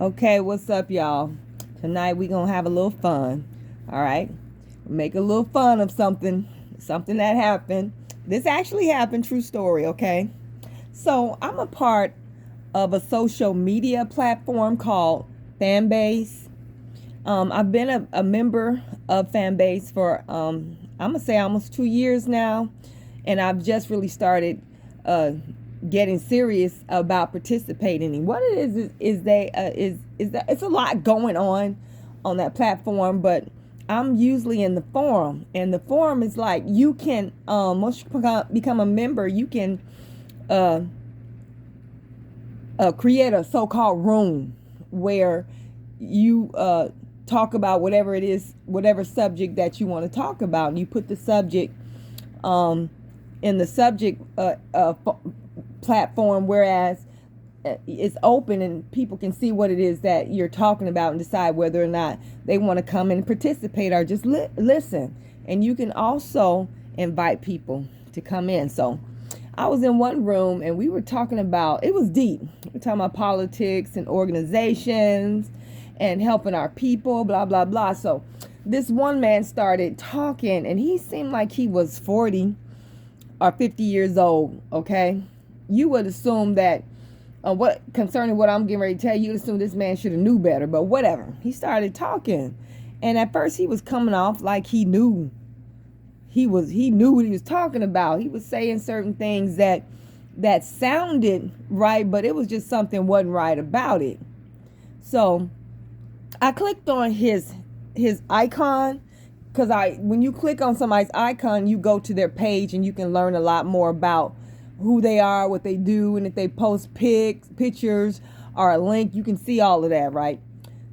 Okay, what's up, y'all? Tonight we gonna have a little fun. All right, make a little fun of something that happened. This actually happened, true story. Okay, so I'm a part of a social media platform called Fanbase. I've been a member of Fanbase for I'm gonna say almost 2 years now, and I've just really started uh, getting serious about participating. And what it is they is that it's a lot going on that platform, but I'm usually in the forum, and the forum is like you can once you become a member, you can uh, create a so-called room where you talk about whatever it is, whatever subject that you want to talk about. And you put the subject um, in the subject platform, whereas it's open and people can see what it is that you're talking about and decide whether or not they want to come and participate or just listen. And you can also invite people to come in. So I was in one room and we were talking about, it was deep. We were talking about politics and organizations and helping our people, blah, blah, blah. So this one man started talking and he seemed like he was 40 or 50 years old, okay? You would assume that what concerning what I'm getting ready to tell you, assume this man should have knew better, but whatever. He started talking. And at first he was coming off like he knew he knew what he was talking about. He was saying certain things that sounded right, but it was just something wasn't right about it. So I clicked on his icon, because when you click on somebody's icon, you go to their page and you can learn a lot more about who they are, what they do, and if they post pictures or a link, you can see all of that, right?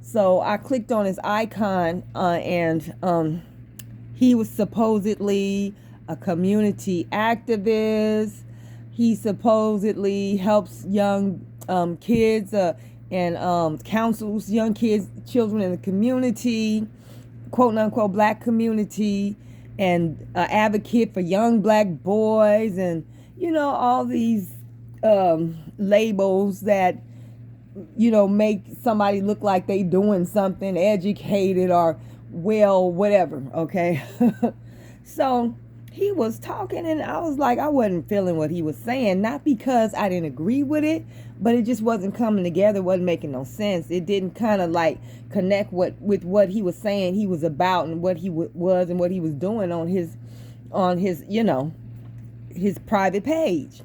So I clicked on his icon and he was supposedly a community activist. He supposedly helps young kids and counsels young kids, children in the community, quote unquote black community, and advocate for young black boys, and all these labels that make somebody look like they doing something, educated or well, whatever. Okay. So he was talking and I was like, I wasn't feeling what he was saying, not because I didn't agree with it, but it just wasn't coming together, wasn't making no sense. It didn't kind of like connect with what he was saying he was about, and what he was and what he was doing on his his private page.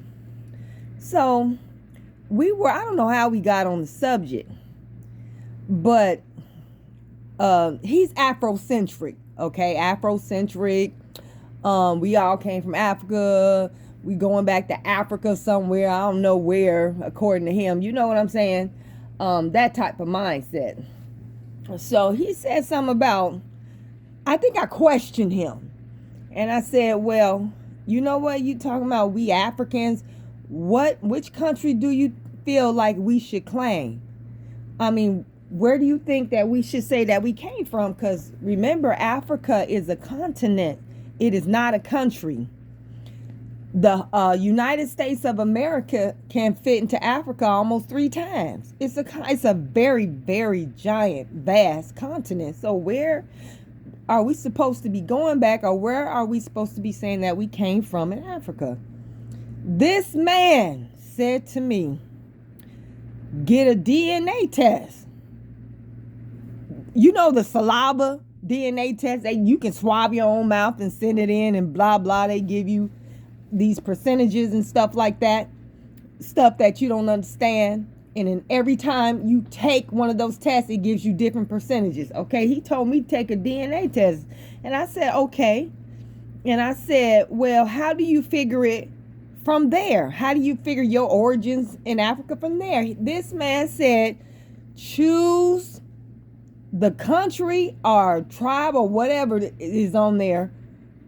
So I don't know how we got on the subject, but he's Afrocentric, okay? Afrocentric. We all came from Africa. We going back to Africa somewhere. I don't know where, according to him. You know what I'm saying? That type of mindset. So he said something about, I think I questioned him. And I said, well, you know what? You talking about we Africans? Which country do you feel like we should claim? I mean, where do you think that we should say that we came from? Because remember, Africa is a continent. It is not a country. The United States of America can fit into Africa almost 3 times. It's a very, very giant, vast continent. So where are we supposed to be going back, or where are we supposed to be saying that we came from in Africa? This man said to me, get a DNA test. You know the saliva DNA test, you can swab your own mouth and send it in and blah, blah. They give you these percentages and stuff like that, stuff that you don't understand. And then every time you take one of those tests, it gives you different percentages. Okay, he told me to take a DNA test. And I said, okay. And I said, well, how do you figure it from there? How do you figure your origins in Africa from there? This man said, choose the country or tribe or whatever is on there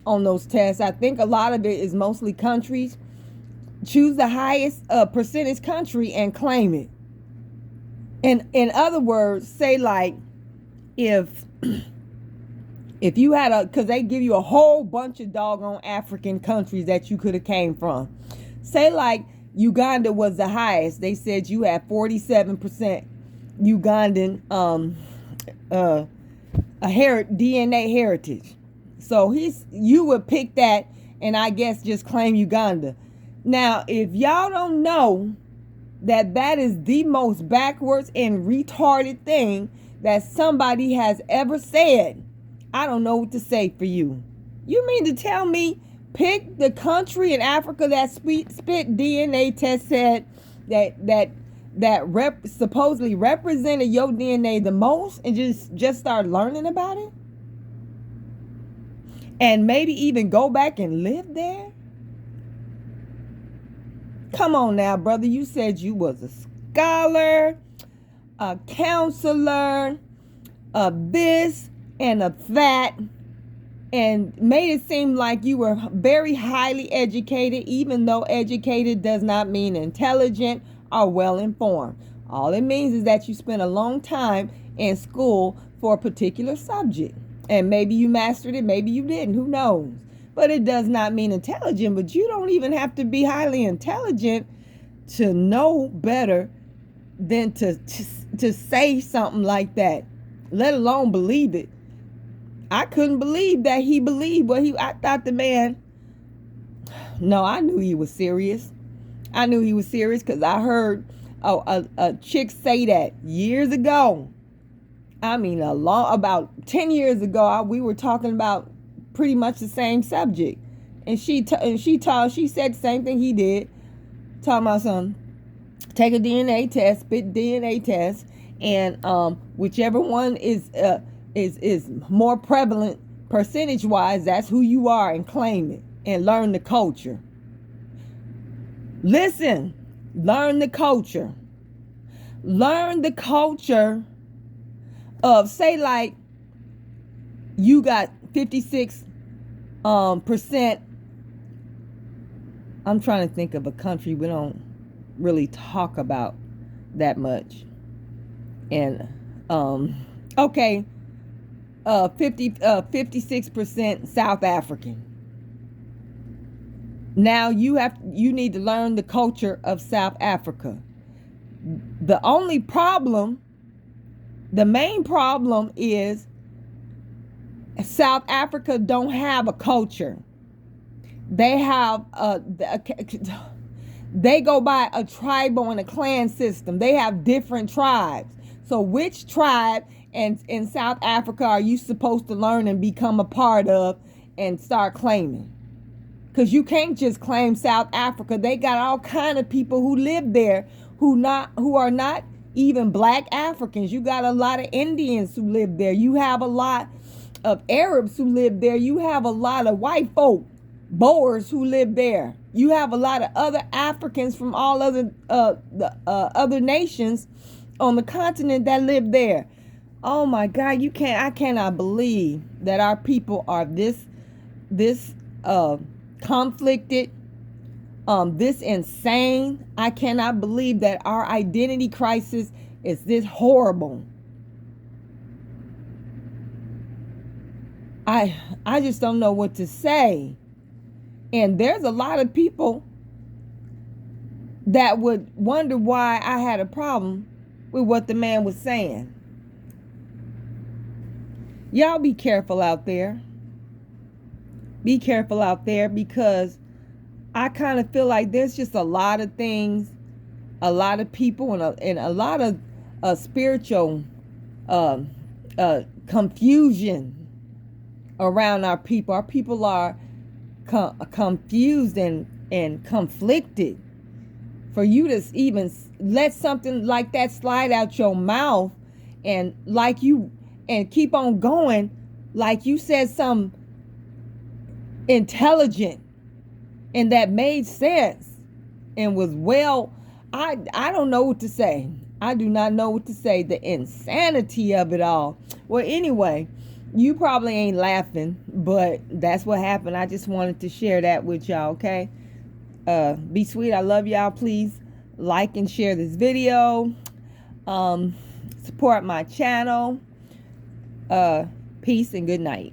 on those tests. I think a lot of it is mostly countries. Choose the highest percentage country and claim it. And in other words, say like if you had because they give you a whole bunch of doggone African countries that you could have came from. Say like Uganda was the highest. They said you had 47% Ugandan DNA heritage. So you would pick that and I guess just claim Uganda. Now, if y'all don't know that is the most backwards and retarded thing that somebody has ever said, I don't know what to say for you. You mean to tell me pick the country in Africa that spit DNA test said that supposedly represented your DNA the most and just start learning about it? And maybe even go back and live there? Come on now, brother. You said you was a scholar, a counselor, a this and a that, and made it seem like you were very highly educated, even though educated does not mean intelligent or well informed. All it means is that you spent a long time in school for a particular subject. And maybe you mastered it, maybe you didn't, who knows? But it does not mean intelligent. But you don't even have to be highly intelligent to know better than to say something like that, let alone believe it. I couldn't believe that he believed what I thought the man. No, I knew he was serious. I knew he was serious because I heard a chick say that years ago. I mean, about 10 years ago, we were talking about pretty much the same subject, and she said the same thing he did, talking about something. Take a DNA test, spit DNA test, and whichever one is more prevalent percentage wise, that's who you are, and claim it and learn the culture. Listen, learn the culture. Learn the culture of, say, like you got 56 percent. I'm trying to think of a country we don't really talk about that much. And okay, 56% South African. Now you need to learn the culture of South Africa. The main problem is South Africa don't have a culture. They have they go by a tribal and a clan system. They have different tribes. So which tribe in South Africa are you supposed to learn and become a part of and start claiming? Because you can't just claim South Africa. They got all kind of people who live there who are not even black Africans. You got a lot of Indians who live there. You have a lot of Arabs who live there. You have a lot of white folk, Boers, who live there. You have a lot of other Africans from all other nations on the continent that live there. Oh my God, I cannot believe that our people are this conflicted, this insane. I cannot believe that our identity crisis is this horrible. I just don't know what to say. And there's a lot of people that would wonder why I had a problem with what the man was saying. Y'all be careful out there. Be careful out there, because I kind of feel like there's just a lot of things, a lot of people, and a lot of spiritual confusion around our people. Our people are confused and conflicted. For you to even let something like that slide out your mouth and keep on going like you said something intelligent and that made sense and was I don't know what to say. I do not know what to say. The insanity of it all. Well, anyway, you probably ain't laughing, but that's what happened. I just wanted to share that with y'all, okay? Be sweet. I love y'all. Please like and share this video. Support my channel. Peace and good night.